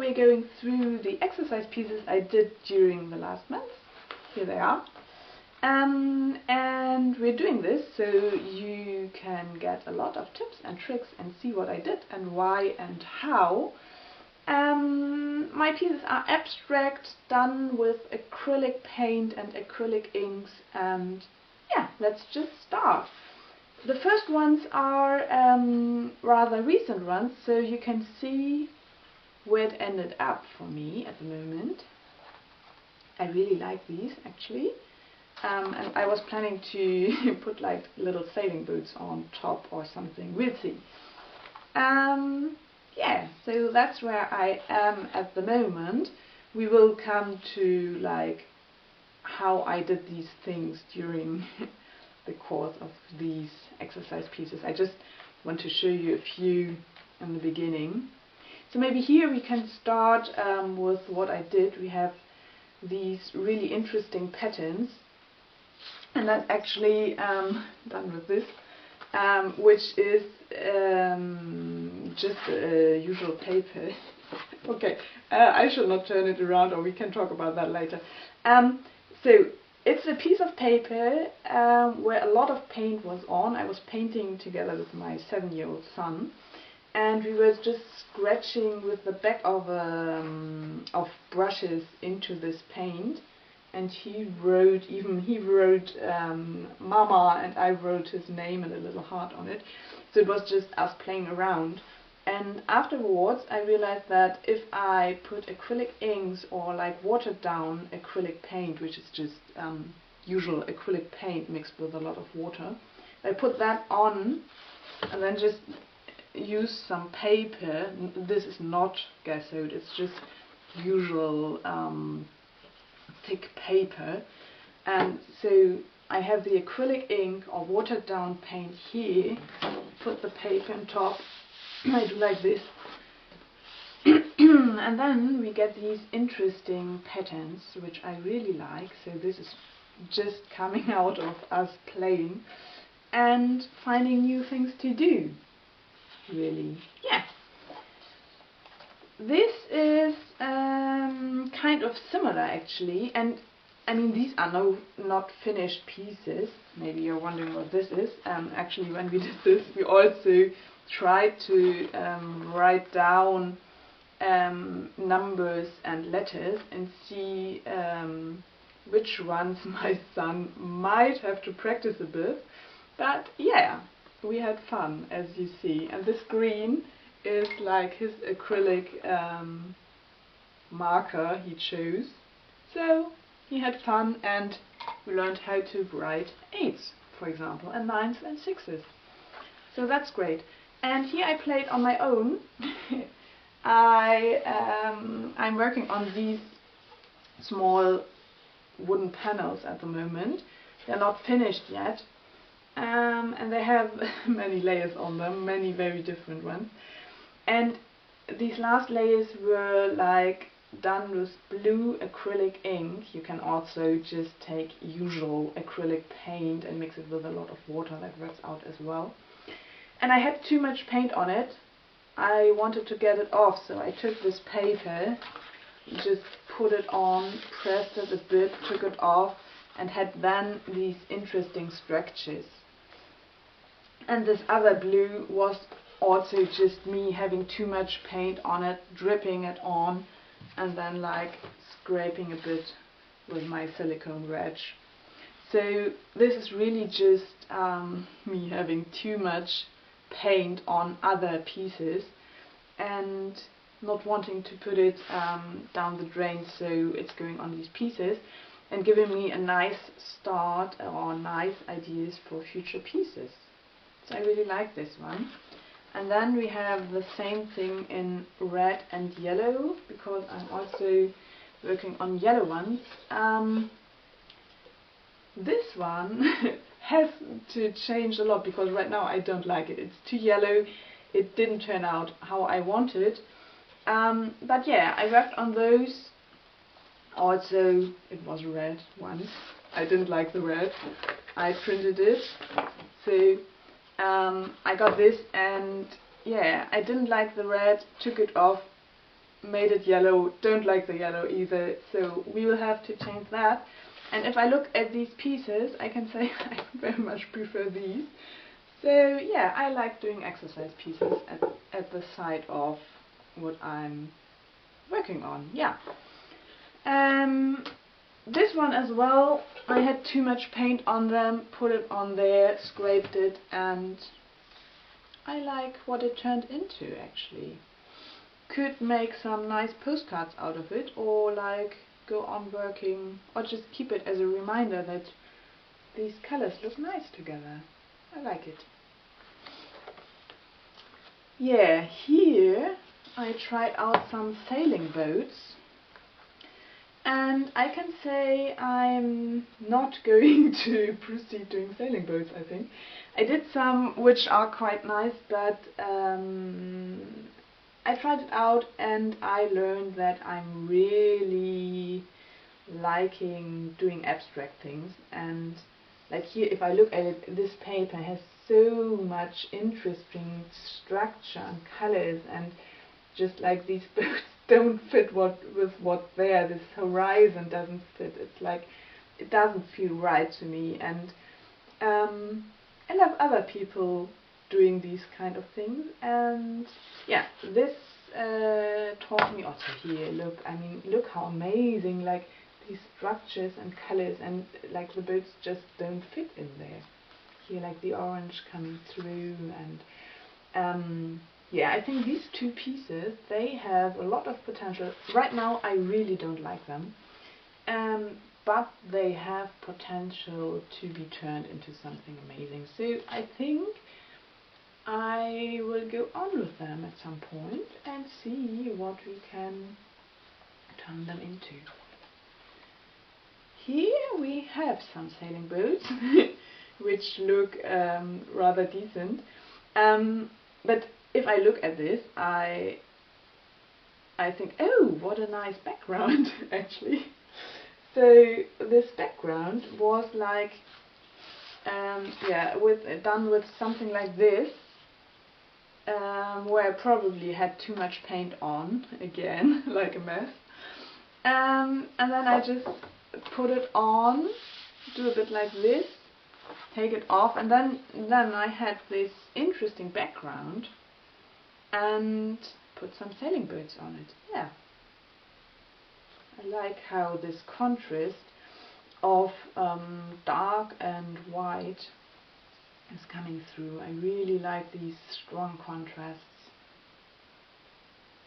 we're going through the exercise pieces I did during the last month. Here they are. And we're doing this so you can get a lot of tips and tricks and see what I did and why and how. My pieces are abstract, done with acrylic paint and acrylic inks, and yeah, let's just start. The first ones are rather recent ones, so you can see where it ended up for me at the moment. I really like these actually. And I was planning to put like little sailing boots on top or something. We'll see. Yeah, so that's where I am at the moment. We will come to like how I did these things during the course of these exercise pieces. I just want to show you a few in the beginning. So maybe here we can start with what I did. We have these really interesting patterns. And that's actually done with this, which is just usual paper. Okay, I should not turn it around, or we can talk about that later. So it's a piece of paper where a lot of paint was on. I was painting together with my 7-year-old son, and we were just scratching with the back of brushes into this paint. And he wrote Mama, and I wrote his name and a little heart on it. So it was just us playing around. And afterwards I realized that if I put acrylic inks or like watered down acrylic paint, which is just usual acrylic paint mixed with a lot of water, I put that on and then just use some paper. This is not gesso, it's just usual thick paper, and so I have the acrylic ink or watered down paint here, put the paper on top, I do like this, and then we get these interesting patterns which I really like. So this is just coming out of us playing and finding new things to do, really. Yeah. This is kind of similar actually, and I mean these are not finished pieces. Maybe you're wondering what this is. Actually, when we did this, we also tried to write down numbers and letters and see which ones my son might have to practice a bit. But yeah, we had fun, as you see. And this green is like his acrylic marker he chose. So he had fun, and we learned how to write 8s, for example, and 9s and 6s. So that's great. And here I played on my own. I'm working on these small wooden panels at the moment. They're not finished yet, and they have many layers on them, many very different ones. And these last layers were like done with blue acrylic ink. You can also just take usual acrylic paint and mix it with a lot of water. That works out as well. And I had too much paint on it. I wanted to get it off, so I took this paper, just put it on, pressed it a bit, took it off, and had then these interesting structures. And this other blue was also just me having too much paint on it, dripping it on, and then like scraping a bit with my silicone wedge. So this is really just me having too much paint on other pieces and not wanting to put it down the drain, so it's going on these pieces and giving me a nice start or nice ideas for future pieces. So I really like this one. And then we have the same thing in red and yellow, because I'm also working on yellow ones. This one has to change a lot, because right now I don't like it. It's too yellow. It didn't turn out how I wanted. But yeah, I worked on those. Also, it was red once. I didn't like the red. I printed it. So I got this, and yeah, I didn't like the red, took it off, made it yellow, don't like the yellow either, so we will have to change that. And if I look at these pieces, I can say I very much prefer these. So yeah, I like doing exercise pieces at the side of what I'm working on. Yeah. This one as well, I had too much paint on them, put it on there, scraped it, and I like what it turned into actually. Could make some nice postcards out of it, or like go on working, or just keep it as a reminder that these colors look nice together. I like it. Yeah, here I tried out some sailing boats, and I can say I'm not going to proceed doing sailing boats, I think. I did some which are quite nice, but I tried it out and I learned that I'm really liking doing abstract things. And like here, if I look at it, this paper has so much interesting structure and colors, and just like these boats don't fit with what's there. This horizon doesn't fit. It's like it doesn't feel right to me, and I love other people doing these kind of things. And yeah, this taught me also here. Look, I mean, look how amazing! Like these structures and colors, and like the boats just don't fit in there. Here, like the orange coming through, and yeah, I think these two pieces, they have a lot of potential. Right now I really don't like them, but they have potential to be turned into something amazing. So I think I will go on with them at some point and see what we can turn them into. Here we have some sailing boats which look rather decent, but if I look at this, I think, oh, what a nice background actually. So this background was like, yeah, done with something like this, where I probably had too much paint on again, like a mess. And then I just put it on, do a bit like this, take it off, and then I had this interesting background and put some sailing boats on it. Yeah. I like how this contrast of dark and white is coming through. I really like these strong contrasts.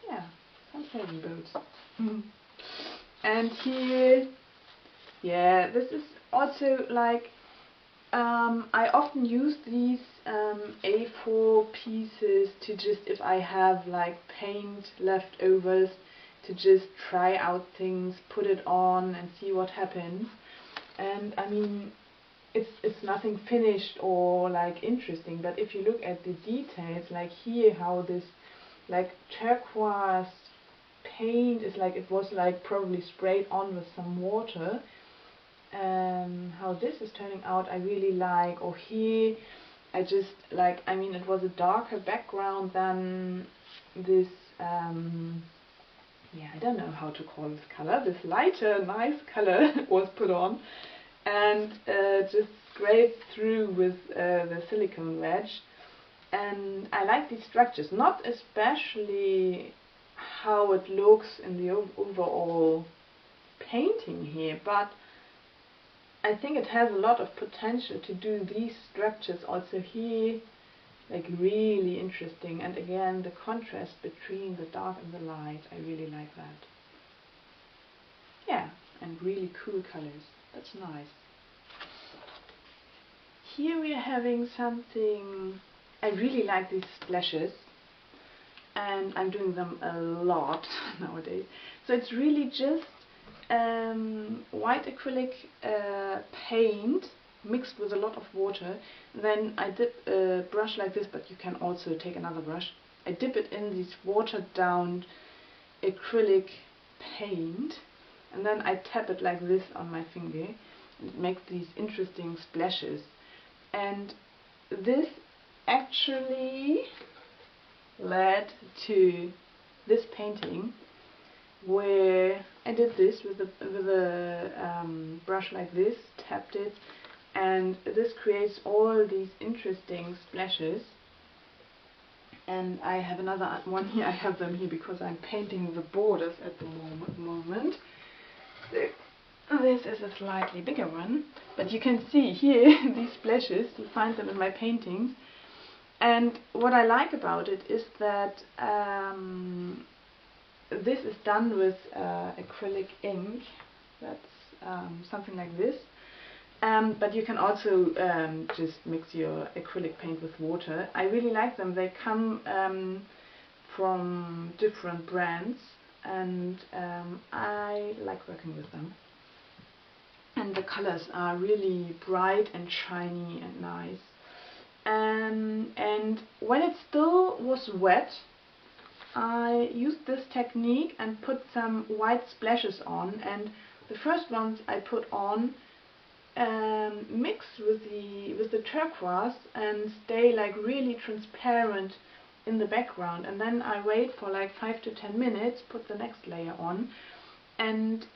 Yeah, some sailing boats. And here, yeah, this is also like, I often use these A4 pieces to just, if I have like paint leftovers, to just try out things, put it on and see what happens. And I mean, it's nothing finished or like interesting, but if you look at the details, like here, how this like turquoise paint is like, it was like probably sprayed on with some water. How this is turning out, I really like. Or here, I just like, I mean, it was a darker background than this, yeah, I don't know how to call this color, this lighter, nice color was put on, and just scraped through with the silicone wedge. And I like these structures, not especially how it looks in the overall painting here, but I think it has a lot of potential to do these structures also here, like really interesting. And again, the contrast between the dark and the light, I really like that. Yeah, and really cool colors. That's nice. Here we are having something, I really like these splashes, and I'm doing them a lot nowadays. So it's really just white acrylic paint mixed with a lot of water. Then I dip a brush like this, but you can also take another brush. I dip it in this watered down acrylic paint, and then I tap it like this on my finger, and it makes these interesting splashes. And this actually led to this painting, where I did this with a brush like this, tapped it, and this creates all these interesting splashes. And I have another one here. I have them here because I'm painting the borders at the moment. So this is a slightly bigger one, but you can see here these splashes. You find them in my paintings. And what I like about it is that this is done with acrylic ink. That's something like this. But you can also just mix your acrylic paint with water. I really like them. They come from different brands, and I like working with them. And the colors are really bright and shiny and nice. And when it still was wet, I used this technique and put some white splashes on, and the first ones I put on mix with the turquoise and stay like really transparent in the background, and then I wait for like 5 to 10 minutes, put the next layer on, and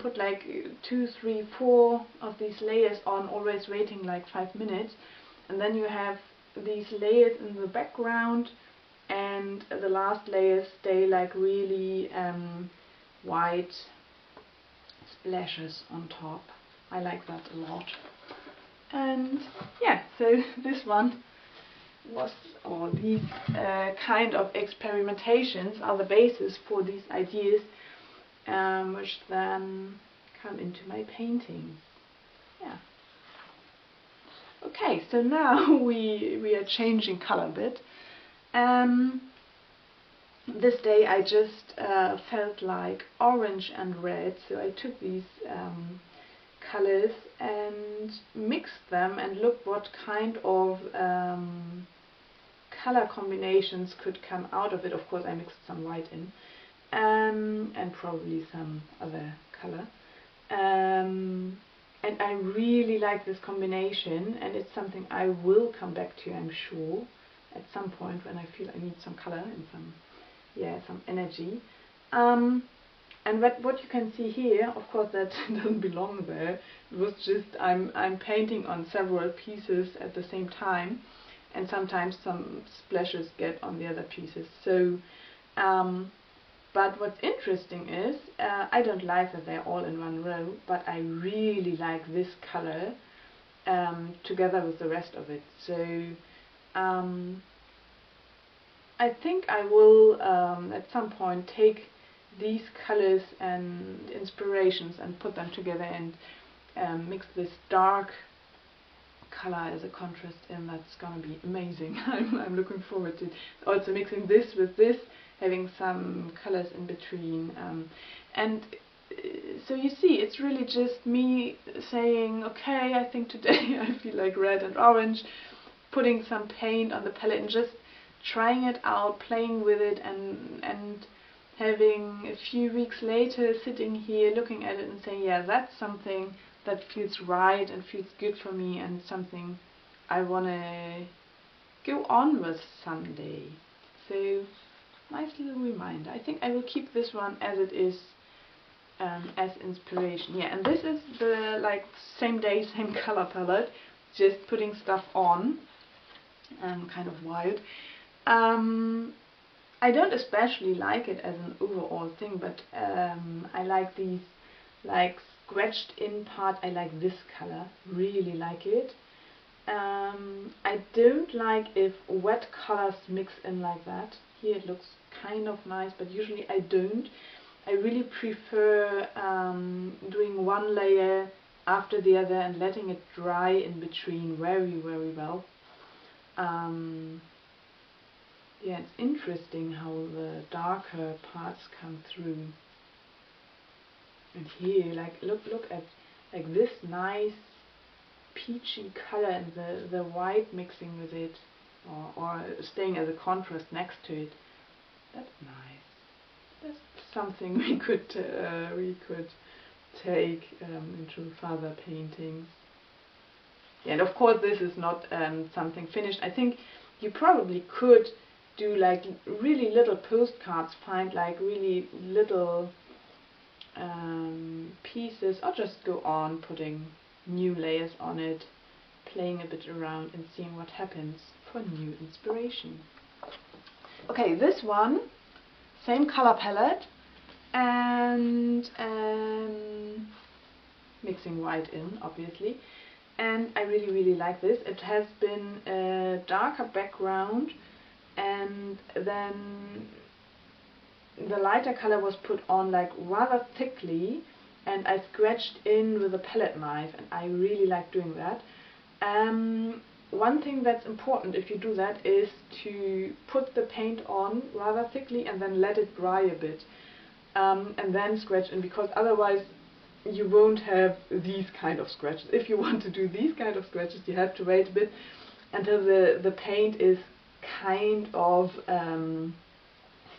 put like 2, 3, 4 of these layers on, always waiting like 5 minutes, and then you have these layers in the background, and the last layers stay like really white splashes on top. I like that a lot. And yeah, so this one was, or these kind of experimentations are the basis for these ideas, which then come into my paintings. Yeah. Okay, so now we are changing color a bit. This day I just felt like orange and red, so I took these colors and mixed them and looked what kind of color combinations could come out of it. Of course I mixed some white in, and probably some other color. And I really like this combination, and it's something I will come back to, I'm sure, at some point when I feel I need some color and some energy. And what you can see here, of course that doesn't belong there. It was just I'm painting on several pieces at the same time, and sometimes some splashes get on the other pieces. So, but what's interesting is I don't like that they're all in one row, but I really like this color together with the rest of it. So I think I will at some point take these colors and inspirations and put them together and mix this dark color as a contrast in. That's gonna be amazing. I'm looking forward to also mixing this with this, having some colors in between, and so you see, it's really just me saying, okay, I think today I feel like red and orange, putting some paint on the palette and just trying it out, playing with it, and having a few weeks later sitting here looking at it and saying, yeah, that's something that feels right and feels good for me, and something I want to go on with someday. So, nice little reminder. I think I will keep this one as it is, as inspiration. Yeah, and this is the same day, same color palette, just putting stuff on, kind of wild. I don't especially like it as an overall thing, but I like these scratched in part. I like this color, really like it. I don't like if wet colors mix in like that. Here it looks kind of nice, but usually I don't. I really prefer doing one layer after the other and letting it dry in between very, very well. Yeah, it's interesting how the darker parts come through. And here, look at this nice peachy color and the white mixing with it, or staying as a contrast next to it. That's nice. That's something we could take into further paintings. Yeah, and of course this is not something finished. I think you probably could do really little postcards, find really little pieces, or just go on putting new layers on it, playing a bit around and seeing what happens for new inspiration. Okay, this one, same color palette, and mixing white in, obviously. And I really like this. It has been a darker background, and then the lighter color was put on like rather thickly, and I scratched in with a palette knife, and I really like doing that. One thing that's important if you do that is to put the paint on rather thickly and then let it dry a bit, and then scratch in, because otherwise you won't have these kind of scratches. If you want to do these kind of scratches, you have to wait a bit until the paint is kind of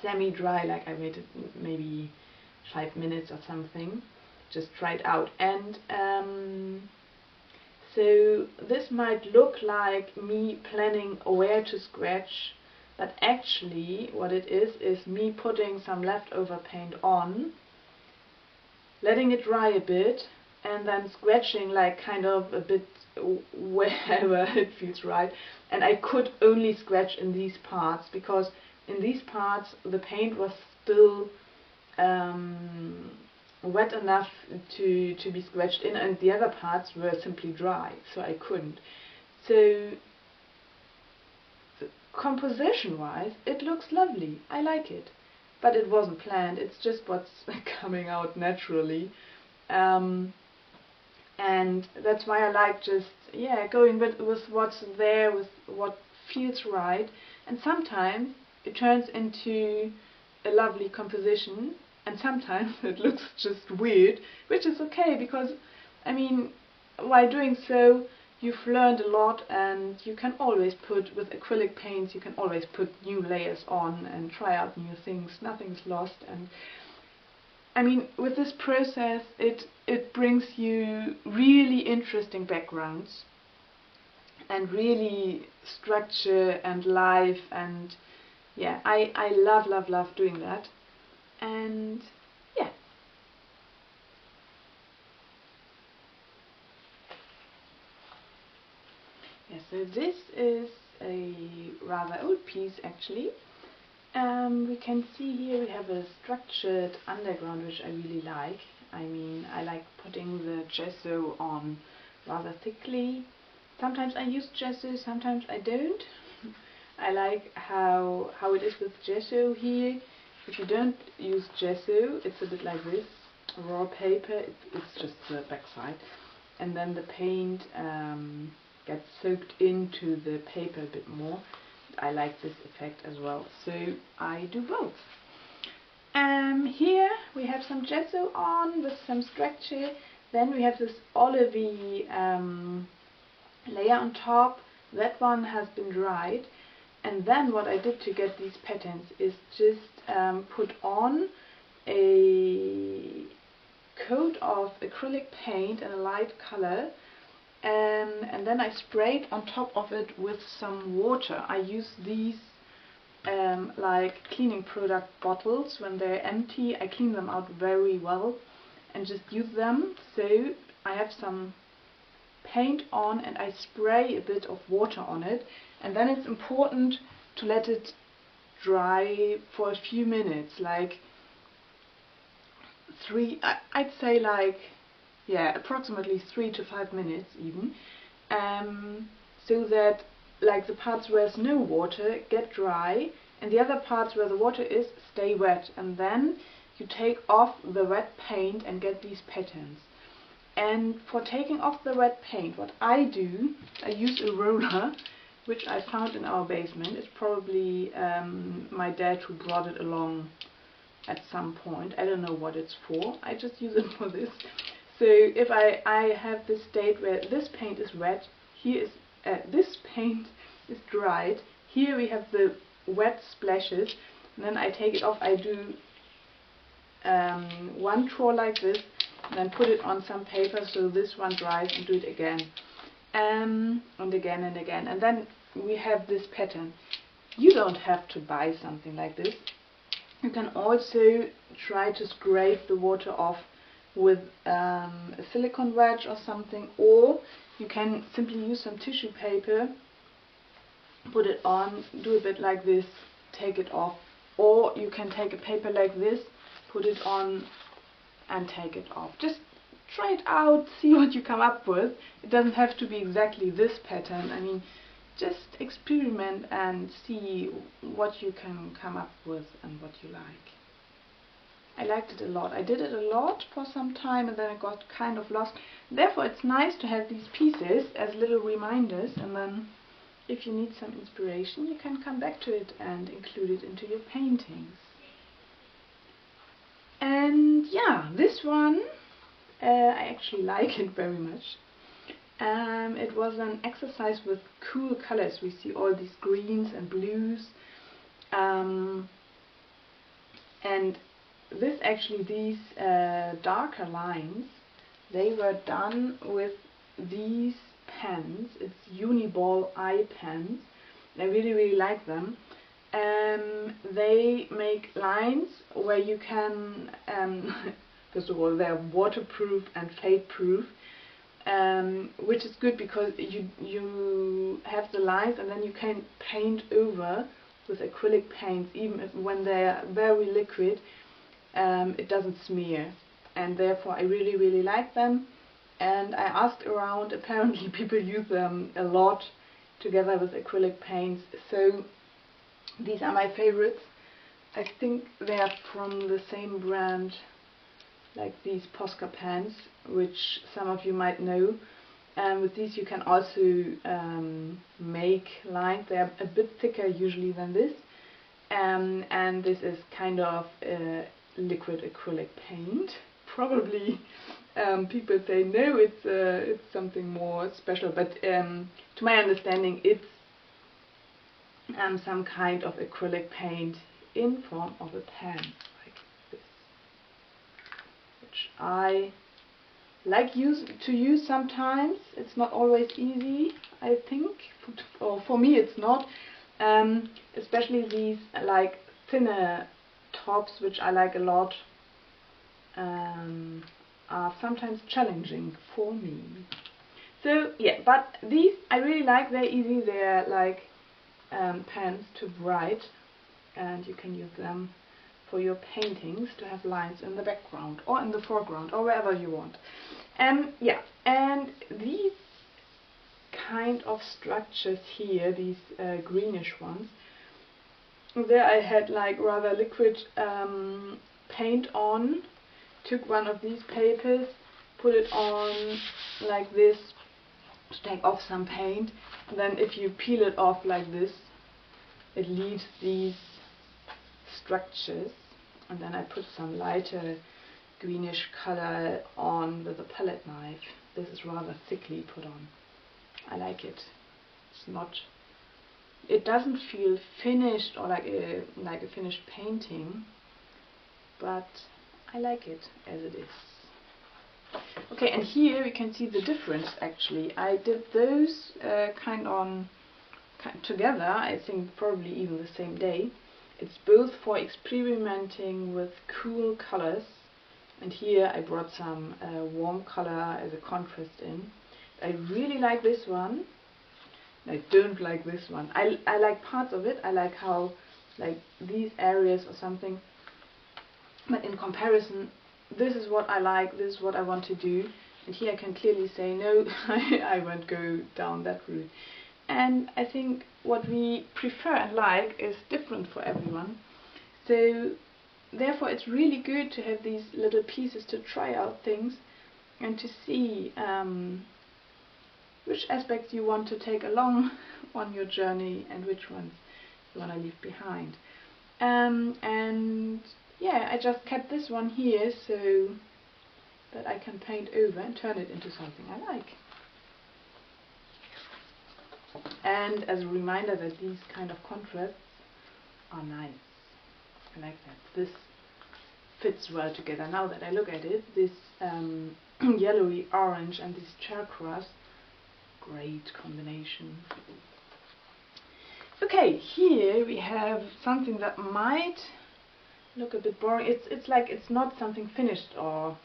semi-dry, like I waited maybe 5 minutes or something, just try it out. And so this might look like me planning where to scratch, but actually what it is me putting some leftover paint on, letting it dry a bit, and then scratching like kind of a bit wherever it feels right. And I could only scratch in these parts, because in these parts the paint was still wet enough to be scratched in, and the other parts were simply dry, so I couldn't. So composition wise it looks lovely, I like it. But it wasn't planned, it's just what's coming out naturally. And that's why I like just, going with what's there, with what feels right. And sometimes it turns into a lovely composition, and sometimes it looks just weird, which is okay, because, I mean, while doing so, you've learned a lot, and you can always put, with acrylic paints, you can always put new layers on and try out new things. Nothing's lost. And I mean, with this process, it brings you really interesting backgrounds and really structure and life, and yeah, I love doing that. And yeah. So this is a rather old piece actually. We can see here we have a structured underground, which I really like. I mean, I like putting the gesso on rather thickly. Sometimes I use gesso, sometimes I don't. I like how it is with gesso here. If you don't use gesso, it's a bit like this, raw paper, it's just the backside. And then the paint gets soaked into the paper a bit more. I like this effect as well, so I do both. Here we have some gesso on with some structure. Then we have this olivey layer on top. That one has been dried. And then what I did to get these patterns is just put on a coat of acrylic paint in a light color, and then I sprayed on top of it with some water. I use these like cleaning product bottles. When they're empty, I clean them out very well and just use them. So I have some paint on and I spray a bit of water on it, and then it's important to let it dry for a few minutes, like I'd say like, approximately 3 to 5 minutes even, so that like the parts where there's no water get dry and the other parts where the water is stay wet, and then you take off the wet paint and get these patterns. And for taking off the wet paint, what I do, I use a roller which I found in our basement. It's probably my dad who brought it along at some point. I don't know what it's for, I just use it for this. So if I have this state where this paint is wet, here is this paint is dried, here we have the wet splashes, and then I take it off. I do one twirl like this, and then put it on some paper so this one dries, and do it again, and again and again, and then we have this pattern. You don't have to buy something like this. You can also try to scrape the water off with a silicone wedge or something, or you can simply use some tissue paper, put it on, do a bit like this, take it off, or you can take a paper like this, put it on and take it off. Just try it out, see what you come up with. It doesn't have to be exactly this pattern. I mean, just experiment and see what you can come up with and what you like. I liked it a lot. I did it a lot for some time and then I got kind of lost. Therefore it's nice to have these pieces as little reminders, and then if you need some inspiration you can come back to it and include it into your paintings. And yeah, this one I actually like it very much. It was an exercise with cool colors. We see all these greens and blues, and these darker lines, they were done with these pens. It's Uniball eye pens. I really like them. They make lines where you can, first of all, they're waterproof and fade proof. Which is good because you have the lines and then you can paint over with acrylic paints, even when they're very liquid. It doesn't smear, and therefore I really like them. And I asked around, apparently people use them a lot together with acrylic paints, so these are my favorites. I think they are from the same brand like these Posca pens, which some of you might know. With these you can also make lines. They are a bit thicker usually than this, and this is kind of liquid acrylic paint. Probably people say no, it's something more special, but to my understanding it's some kind of acrylic paint in form of a pen. I like to use sometimes. It's not always easy, I think, or for me it's not. Especially these like thinner tops, which I like a lot, are sometimes challenging for me. So yeah, but these I really like. They're easy. They're like pens to write, and you can use them for your paintings to have lines in the background or in the foreground or wherever you want. Yeah, and these kind of structures here, these greenish ones, there I had like rather liquid paint on. Took one of these papers, put it on like this to take off some paint, and then if you peel it off like this, it leaves these structures. And then I put some lighter greenish color on with a palette knife. This is rather thickly put on. I like it. It's not. It doesn't feel finished or like a finished painting, but I like it as it is. Okay, and here we can see the difference. Actually, I did those kind together. I think probably even the same day. It's both for experimenting with cool colors, and here I brought some warm color as a contrast in. I really like this one. I don't like this one. I like parts of it. I like how, like these areas or something, but in comparison, this is what I like, this is what I want to do, and here I can clearly say no, I won't go down that route. And I think what we prefer and like is different for everyone. So therefore it's really good to have these little pieces to try out things and to see which aspects you want to take along on your journey and which ones you want to leave behind. And yeah, I just kept this one here so that I can paint over and turn it into something I like. And as a reminder that these kind of contrasts are nice. I like that. This fits well together. Now that I look at it, this yellowy orange and this turquoise, great combination. Okay, here we have something that might look a bit boring. It's like it's not something finished or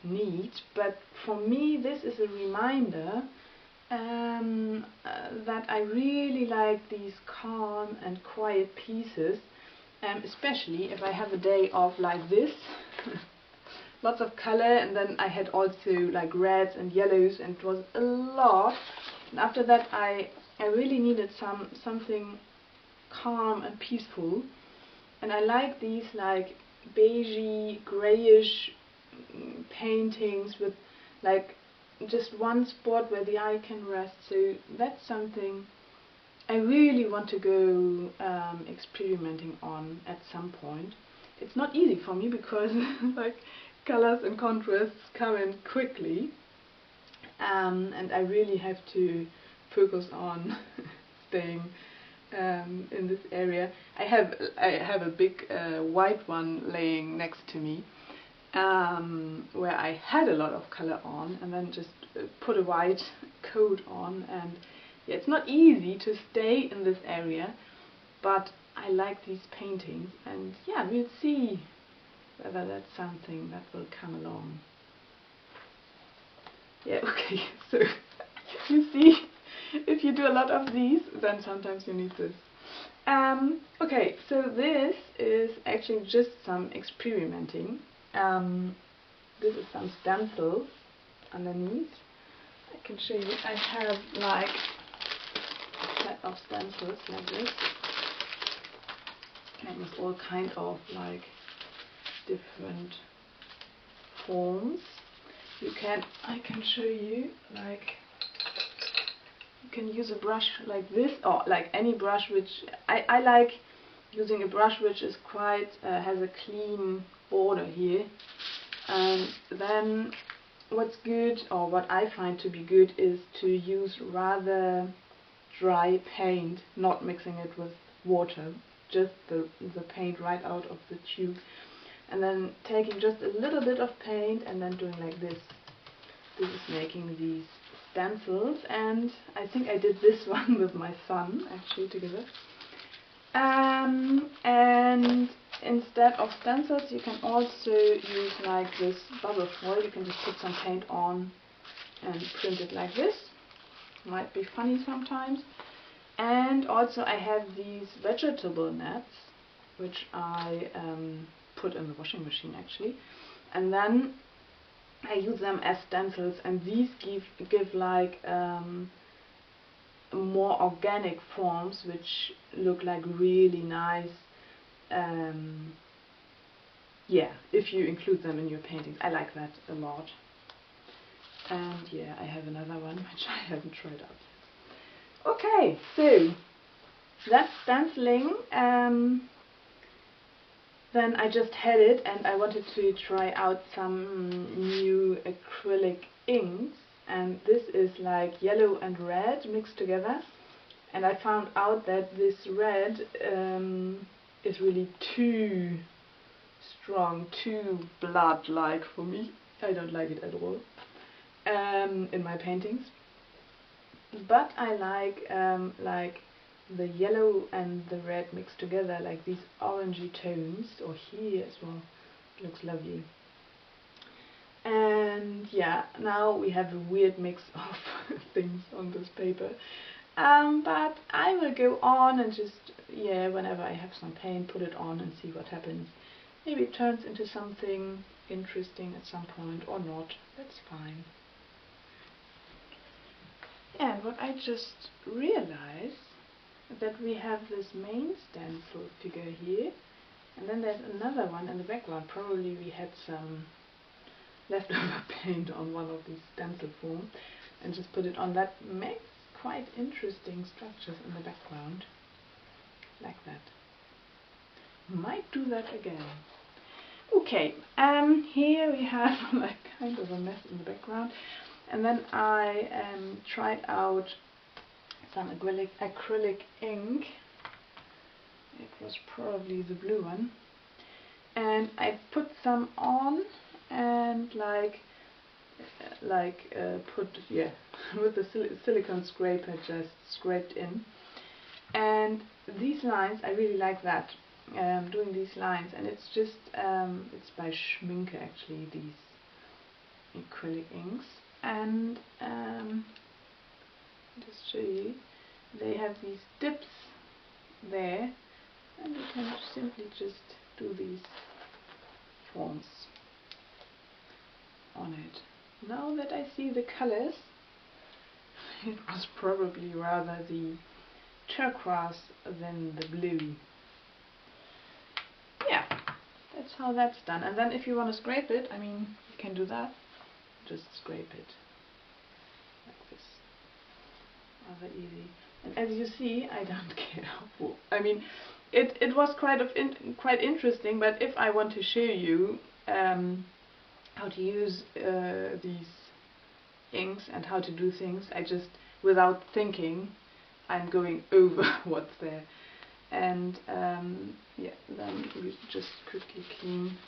neat, but for me this is a reminder that I really like these calm and quiet pieces, especially if I have a day of like this. Lots of color, and then I had also like reds and yellows, and it was a lot. And after that I really needed something calm and peaceful, and I like these like beigey, greyish paintings with like just one spot where the eye can rest. So that's something I really want to go experimenting on at some point. It's not easy for me because like colors and contrasts come in quickly, and I really have to focus on staying in this area. I have a big white one laying next to me, where I had a lot of color on and then just put a white coat on, and yeah, it's not easy to stay in this area, but I like these paintings, and yeah, we'll see whether that's something that will come along. Yeah, okay, so you see, if you do a lot of these, then sometimes you need this. Okay, so this is actually just some experimenting. This is some stencils underneath. I can show you. I have like a set of stencils like this. And with all kind of like different forms. I can show you, like, you can use a brush like this, or like any brush, which I like using a brush which is quite has a clean border here. And then what's good, or what I find to be good, is to use rather dry paint, not mixing it with water, just the paint right out of the tube, and then taking just a little bit of paint and then doing like this. This is making these stencils, and I think I did this one with my son actually together. And instead of stencils you can also use like this bubble foil. You can just put some paint on and print it like this. Might be funny sometimes. And also I have these vegetable nets, which I put in the washing machine actually, and then I use them as stencils, and these give like more organic forms which look like really nice. Yeah, if you include them in your paintings. I like that a lot. And yeah, I have another one which I haven't tried out yet. Okay, so that's stenciling. Then I just had it, and I wanted to try out some new acrylic inks, and this is like yellow and red mixed together, and I found out that this red is really too strong, too blood-like for me. I don't like it at all in my paintings, but I like the yellow and the red mixed together, like these orangey tones, or here as well. It looks lovely. And yeah, now we have a weird mix of things on this paper. But I will go on and just, yeah, whenever I have some paint, put it on and see what happens. Maybe it turns into something interesting at some point, or not. That's fine. And what I just realized, that we have this main stencil figure here, and then there's another one in the background. Probably we had some leftover paint on one of these stencil forms and just put it on. That makes quite interesting structures in the background, like that. Might do that again. Okay, here we have like kind of a mess in the background, and then I tried out some acrylic ink. It was probably the blue one, and I put some on and put, yeah, with the silicone scraper just scraped in. And these lines, I really like that. doing these lines, and it's just it's by Schminke actually, these acrylic inks, and just show you, they have these dips there, and you can simply just do these forms on it. Now that I see the colors, it was probably rather the turquoise than the blue. Yeah, that's how that's done. And then if you want to scrape it, I mean, you can do that. Just scrape it like this. Rather easy. And as you see, I don't care. I mean, it was quite interesting, but if I want to show you how to use these inks and how to do things, I just, without thinking, I'm going over what's there. And yeah, then we just quickly clean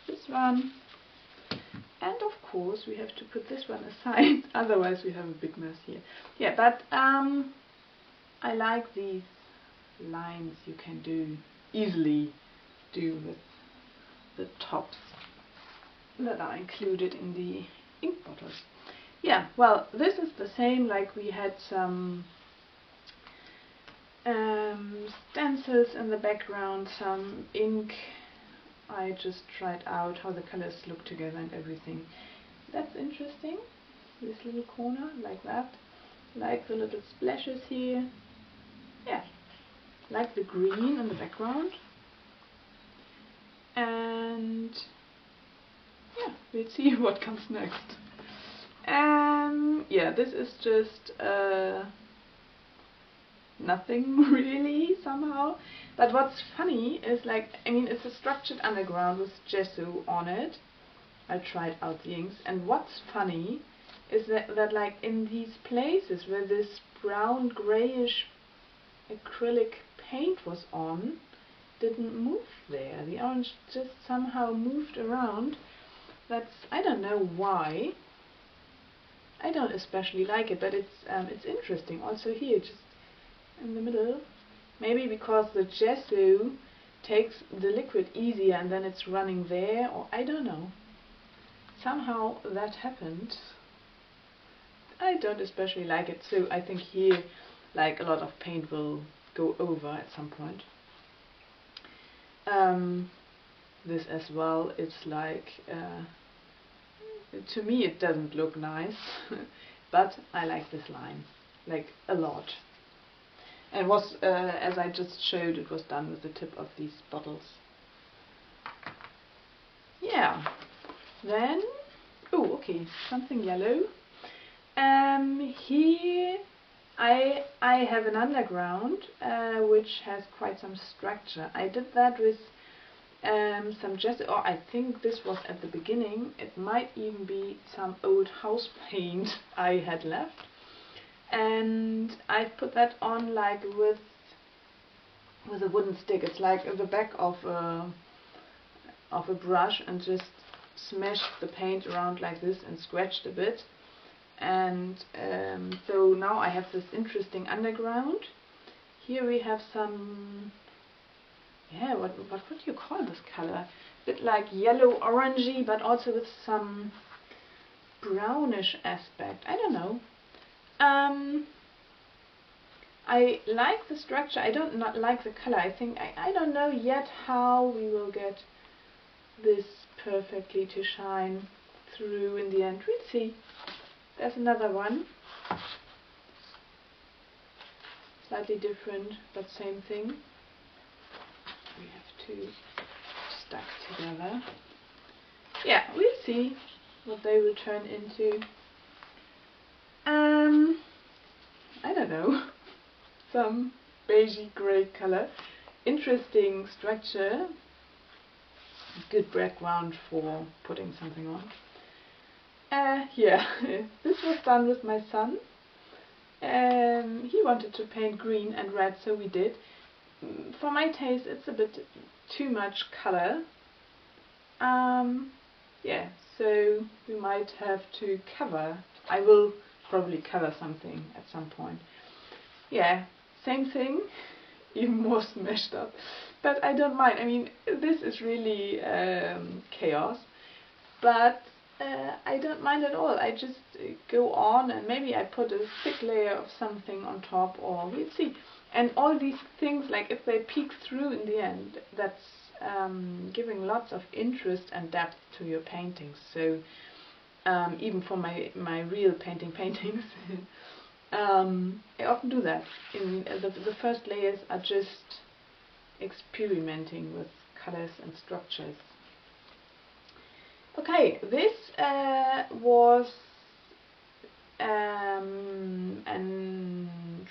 this one, and of course we have to put this one aside, otherwise we have a big mess here. Yeah, but I like these lines you can easily do with the tops that are included in the ink bottles. Yeah, well, this is the same, like we had some stencils in the background, some ink. I just tried out how the colors look together and everything. That's interesting, this little corner, like that. Like the little splashes here. Yeah, like the green in the background. And yeah, we'll see what comes next. Yeah, this is just nothing really somehow. But what's funny is, like, I mean, it's a structured underground with gesso on it. I tried out the inks, and what's funny is that like in these places where this brown grayish acrylic paint was on, didn't move there. The orange just somehow moved around. That's, I don't know why. I don't especially like it, but it's interesting. Also here, just in the middle, maybe because the gesso takes the liquid easier and then it's running there, or I don't know. Somehow that happened. I don't especially like it, so I think here, like, a lot of paint will go over at some point. This as well, it's like, to me it doesn't look nice, but I like this line, like, a lot. And it was, as I just showed, it was done with the tip of these bottles. Yeah, then, oh, okay, something yellow. Here I have an underground which has quite some structure. I did that with some gesso, or I think this was at the beginning. It might even be some old house paint I had left, and I put that on like with a wooden stick. It's like the back of a brush, and just smashed the paint around like this and scratched a bit. And so now I have this interesting underground. Here we have some, yeah, what would you call this color? A bit like yellow orangey, but also with some brownish aspect. I don't know. I like the structure. I don't not like the color. I think I don't know yet how we will get this perfectly to shine through in the end. We'll see. There's another one, slightly different, but same thing. We have two stuck together. Yeah, we'll see what they will turn into. I don't know, some beigey grey color. Interesting structure. Good background for putting something on. Yeah, this was done with my son. He wanted to paint green and red, so we did. For my taste, it's a bit too much color. Yeah, so we might have to cover. I will probably cover something at some point. Yeah, same thing. even more smashed up. But I don't mind. I mean, this is really chaos. But I don't mind at all. I just go on, and maybe I put a thick layer of something on top, or we'll see. And all these things, like if they peek through in the end, that's giving lots of interest and depth to your paintings. So even for my real paintings, I often do that. In the first layers are just experimenting with colors and structures. Okay, this was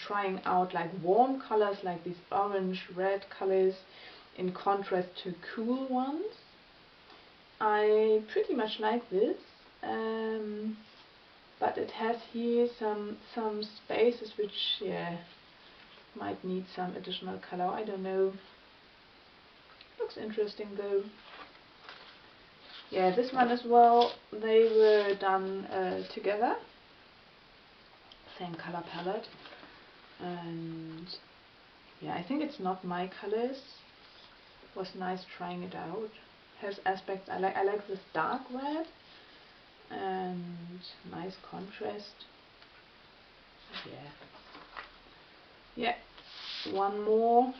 trying out like warm colors, like these orange, red colors, in contrast to cool ones. I pretty much like this, but it has here some spaces which might need some additional color. I don't know. Looks interesting though. Yeah, this one as well, they were done together, same color palette, and yeah, I think it's not my colors. It was nice trying it out. Has aspects I like. I like this dark red and nice contrast. Yeah, one more.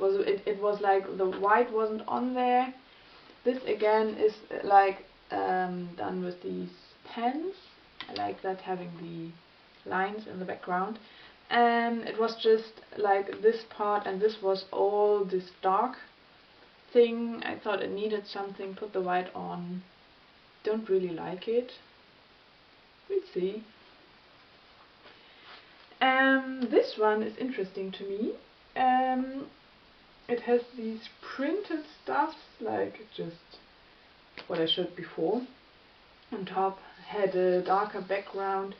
It was like the white wasn't on there. This again is like done with these pens. I like that, having the lines in the background. And it was just like this part, and this was all this dark thing. I thought it needed something, put the white on. Don't really like it. We'll see. This one is interesting to me. It has these printed stuffs, like just what I showed before. On top had a darker background,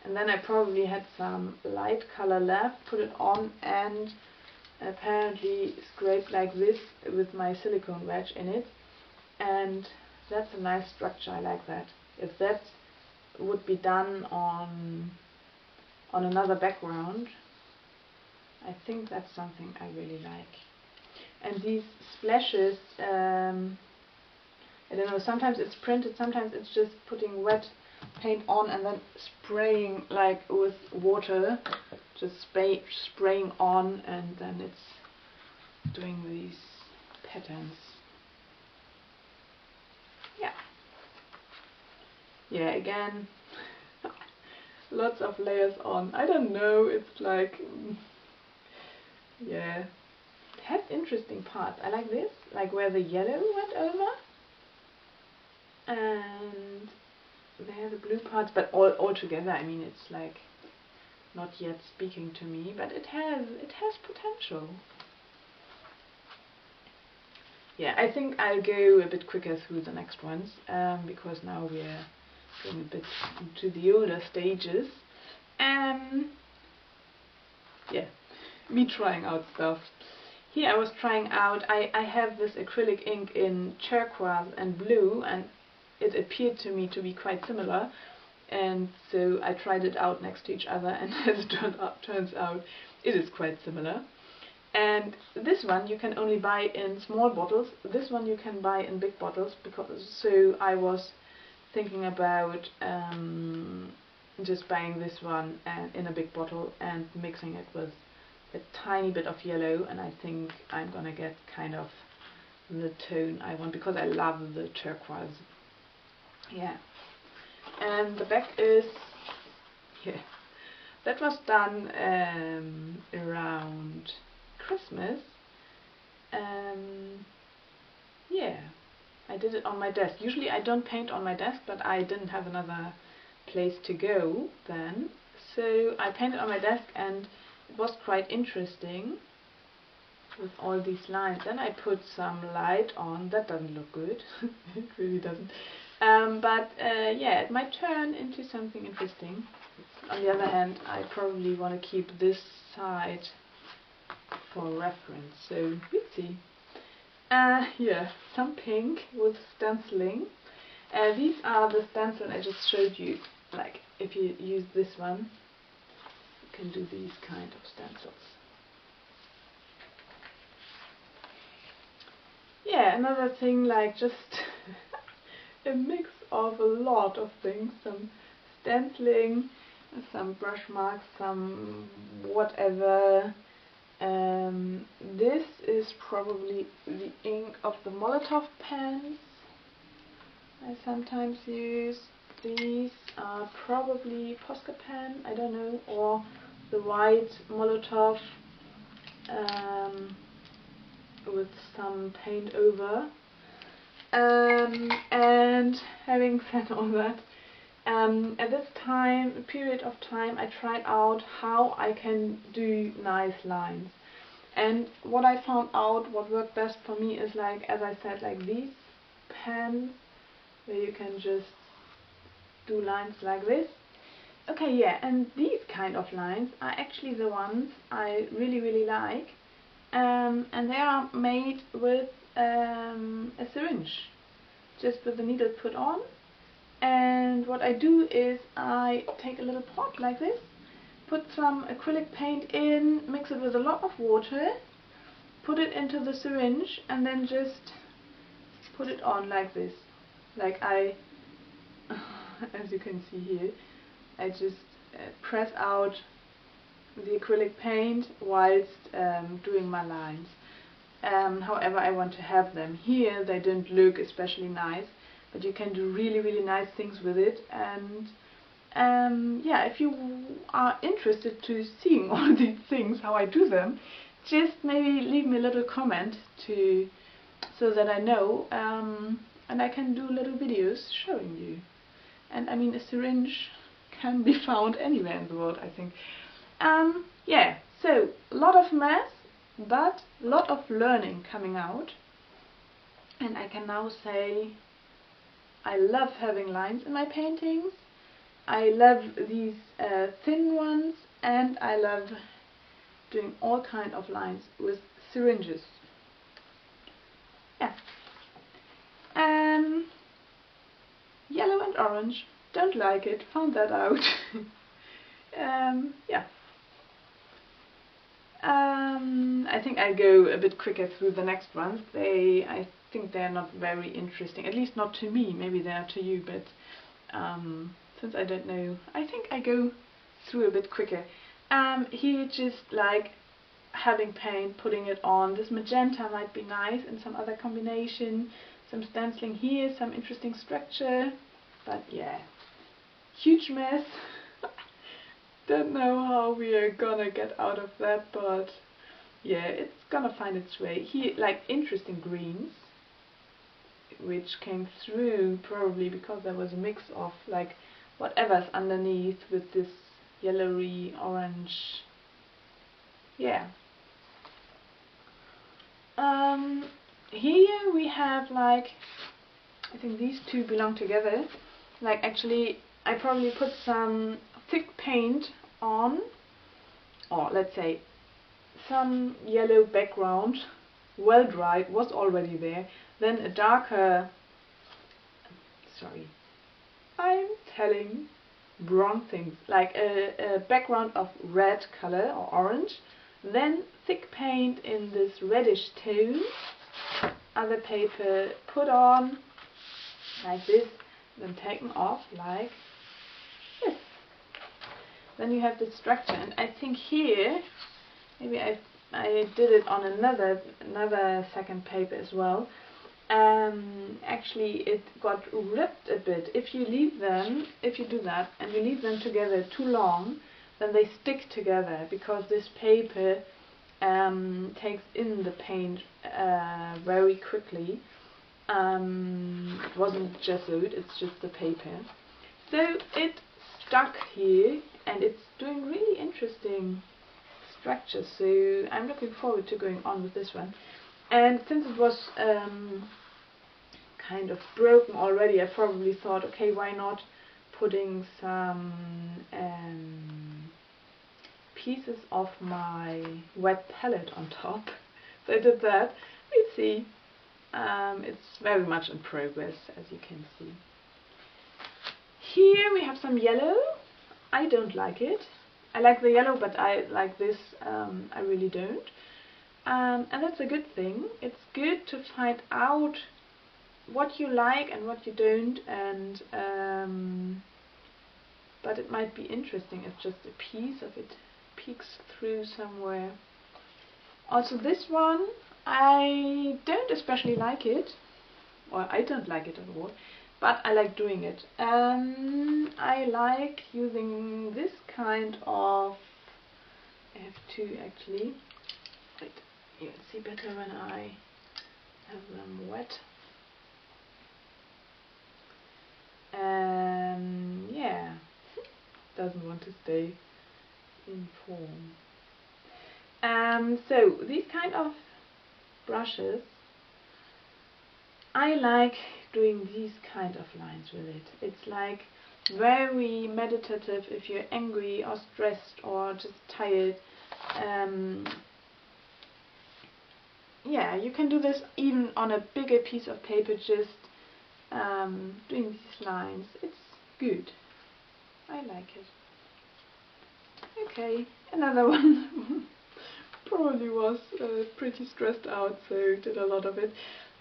and then I probably had some light color left, put it on, and apparently scraped like this with my silicone wedge in it. And that's a nice structure. I like that. If that would be done on another background, I think that's something I really like. And these splashes, I don't know, sometimes it's printed, sometimes it's just putting wet paint on and then spraying like with water, just spraying on, and then it's doing these patterns. Yeah, again, lots of layers on. I don't know, it's like, yeah, it has interesting parts. I like this, like where the yellow went over, and there the blue parts, but all together. I mean, it's like not yet speaking to me, but it has potential. Yeah, I think I'll go a bit quicker through the next ones, because now we're going a bit into the older stages. Yeah, me trying out stuff. Here I was trying out, I have this acrylic ink in turquoise and blue, and it appeared to me to be quite similar, and so I tried it out next to each other, and as it turns out, it is quite similar. And this one you can only buy in small bottles. This one you can buy in big bottles, so I was thinking about just buying this one in a big bottle and mixing it with a tiny bit of yellow, and I think I'm gonna get kind of the tone I want, because I love the turquoise. Yeah, and the back is, yeah, that was done around Christmas. Yeah, I did it on my desk. Usually I don't paint on my desk, but I didn't have another place to go then, so I painted on my desk, and it was quite interesting with all these lines. Then I put some light on. That doesn't look good. It really doesn't. But yeah, it might turn into something interesting. On the other hand, I probably want to keep this side for reference, so we'll see. Yeah, some pink with stenciling. These are the stencils I just showed you. Like, if you use this one, you can do these kind of stencils. yeah, another thing, like just a mix of a lot of things, some stenciling, some brush marks, some whatever. This is probably the ink of the Molotov pens I sometimes use. These are probably Posca pen, I don't know, or the white Molotov with some paint over. And having said all that, at this period of time, I tried out how I can do nice lines. And what I found out, what worked best for me is, like, as I said, like these pens, where you can just do lines like this. Okay, yeah, and these kind of lines are actually the ones I really like. And they are made with a syringe, just with the needle put on. And what I do is I take a little pot like this, put some acrylic paint in, mix it with a lot of water, put it into the syringe, and then just put it on like this. Like as you can see here, I just press out the acrylic paint whilst doing my lines. However I want to have them. Here they don't look especially nice, but you can do really nice things with it. And yeah, if you are interested to seeing all these things, how I do them, just maybe leave me a little comment so that I know, and I can do little videos showing you. And I mean, a syringe can be found anywhere in the world, I think. Yeah, so a lot of mess, but a lot of learning coming out. And I can now say I love having lines in my paintings. I love these thin ones, and I love doing all kind of lines with syringes. Yeah. Yellow and orange. Don't like it. Found that out. Yeah. I think I'll go a bit quicker through the next ones. I think they're not very interesting, at least not to me. Maybe they are to you, but since I don't know, I think I go through a bit quicker. Here, just like having paint, putting it on. This magenta might be nice in some other combination. Some stenciling here, some interesting structure, but yeah, huge mess. Don't know how we are gonna get out of that, but yeah, it's gonna find its way. Here, like interesting greens, which came through probably because there was a mix of like whatever's underneath with this yellowy orange. Yeah. Here we have, like, I think these two belong together. Like, actually, I probably put some thick paint on, or let's say some yellow background, well dried, was already there, then a darker, sorry, I'm telling wrong things, like a background of red color or orange, then thick paint in this reddish tone, other paper put on like this, then taken off like this. Then you have the structure, and I think here, maybe I did it on another second paper as well. Actually, it got ripped a bit. If you do that and you leave them together too long, then they stick together, because this paper takes in the paint very quickly. It wasn't gessoed, it's just the paper. So it stuck here, and it's doing really interesting structure, so I'm looking forward to going on with this one. And since it was kind of broken already, I probably thought, okay, why not putting some pieces of my wet palette on top. So I did that. Let's see. It's very much in progress, as you can see. Here we have some yellow. I don't like it. I like the yellow, but I like this, I really don't. and that's a good thing. It's good to find out what you like and what you don't, and but it might be interesting if just a piece of it peeks through somewhere. Also this one, I don't especially like it, or I don't like it at all, but I like doing it. I like using this kind of, I have two actually, wait, you'll see better when I have them wet. Yeah, doesn't want to stay in form. So these kind of brushes, I like doing these kind of lines with it. It's like very meditative if you're angry or stressed or just tired. Yeah, you can do this even on a bigger piece of paper, just doing these lines. It's good. I like it. Okay, another one. Probably was pretty stressed out, so did a lot of it.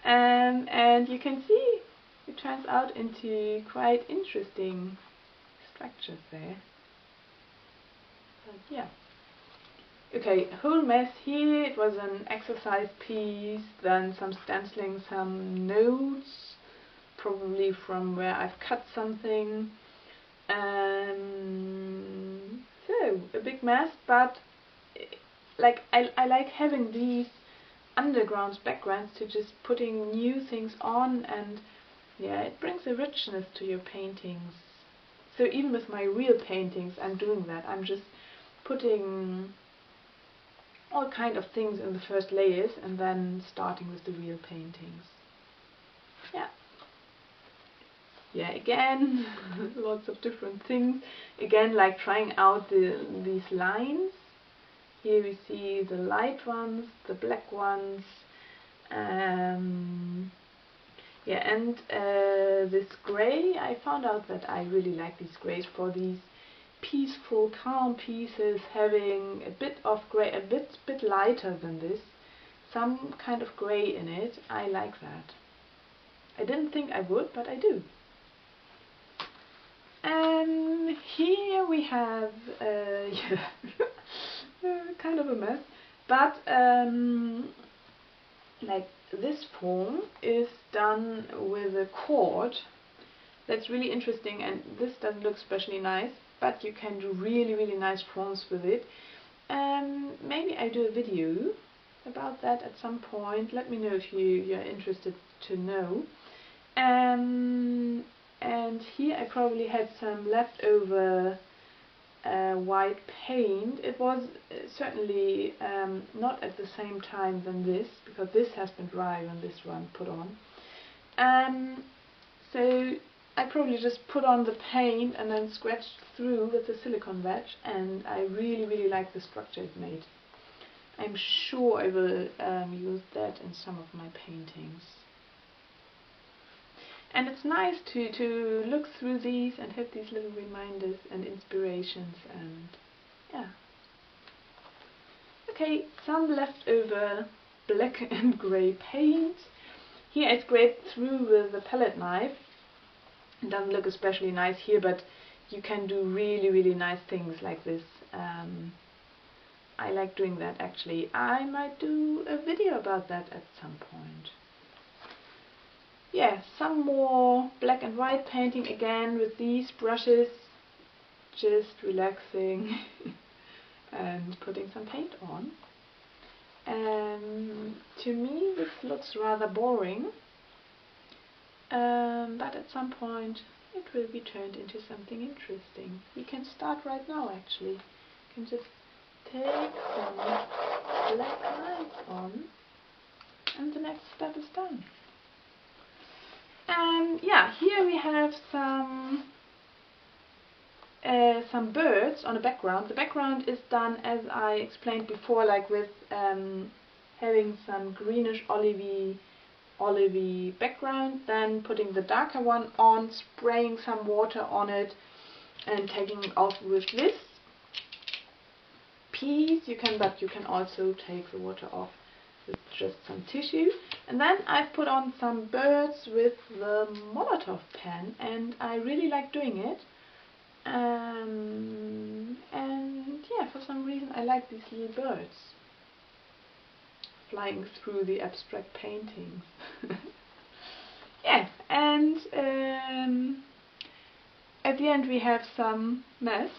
And you can see it turns out into quite interesting structures there. But yeah. Okay, whole mess here. It was an exercise piece, then some stenciling, some notes, probably from where I've cut something. So, a big mess, but like I like having these underground backgrounds to just putting new things on, and yeah, it brings a richness to your paintings. So even with my real paintings I'm doing that. I'm just putting all kind of things in the first layers and then starting with the real paintings. Yeah, again, lots of different things. Again, like trying out these lines. Here we see the light ones, the black ones. Yeah, and this grey, I found out that I really like these greys for these peaceful, calm pieces, having a bit of grey, a bit lighter than this, some kind of grey in it. I like that. I didn't think I would, but I do. Here we have yeah, kind of a mess, but like this form is done with a cord. That's really interesting, and this doesn't look especially nice, but you can do really nice forms with it. Maybe I do a video about that at some point. Let me know if you're interested to know. And here I probably had some leftover white paint. It was certainly not at the same time than this, because this has been dry when this one put on. So I probably just put on the paint and then scratched through with the silicone wedge, and I really like the structure it made. I'm sure I will use that in some of my paintings. And it's nice to look through these and have these little reminders and inspirations, and yeah. Okay, some leftover black and grey paint. Here I scraped through with a palette knife. It doesn't look especially nice here, but you can do really nice things like this. I like doing that actually. I might do a video about that at some point. Yeah, some more black and white painting again with these brushes, just relaxing and putting some paint on. To me this looks rather boring, but at some point it will be turned into something interesting. We can start right now actually. You can just take some black lines on and the next step is done. Yeah, here we have some birds on a background. The background is done as I explained before, like with having some greenish olivey background, then putting the darker one on, spraying some water on it and taking it off with this piece. But you can also take the water off with just some tissue. And then I've put on some birds with the Molotov pen, and I really like doing it. And yeah, for some reason I like these little birds flying through the abstract paintings. Yeah, and at the end we have some mess.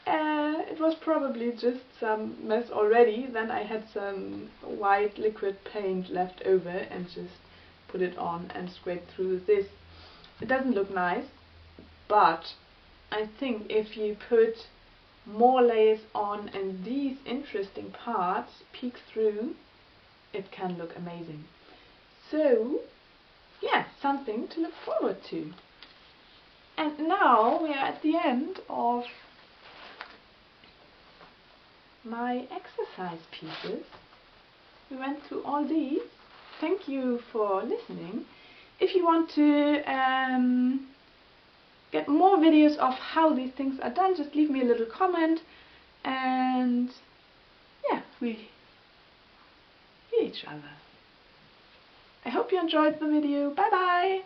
It was probably just some mess already. Then I had some white liquid paint left over and just put it on and scraped through this. It doesn't look nice, but I think if you put more layers on and these interesting parts peek through, it can look amazing. So yeah, something to look forward to. And now we are at the end of my exercise pieces. We went through all these. Thank you for listening. If you want to get more videos of how these things are done, just leave me a little comment, and yeah, we see each other. I hope you enjoyed the video. Bye bye!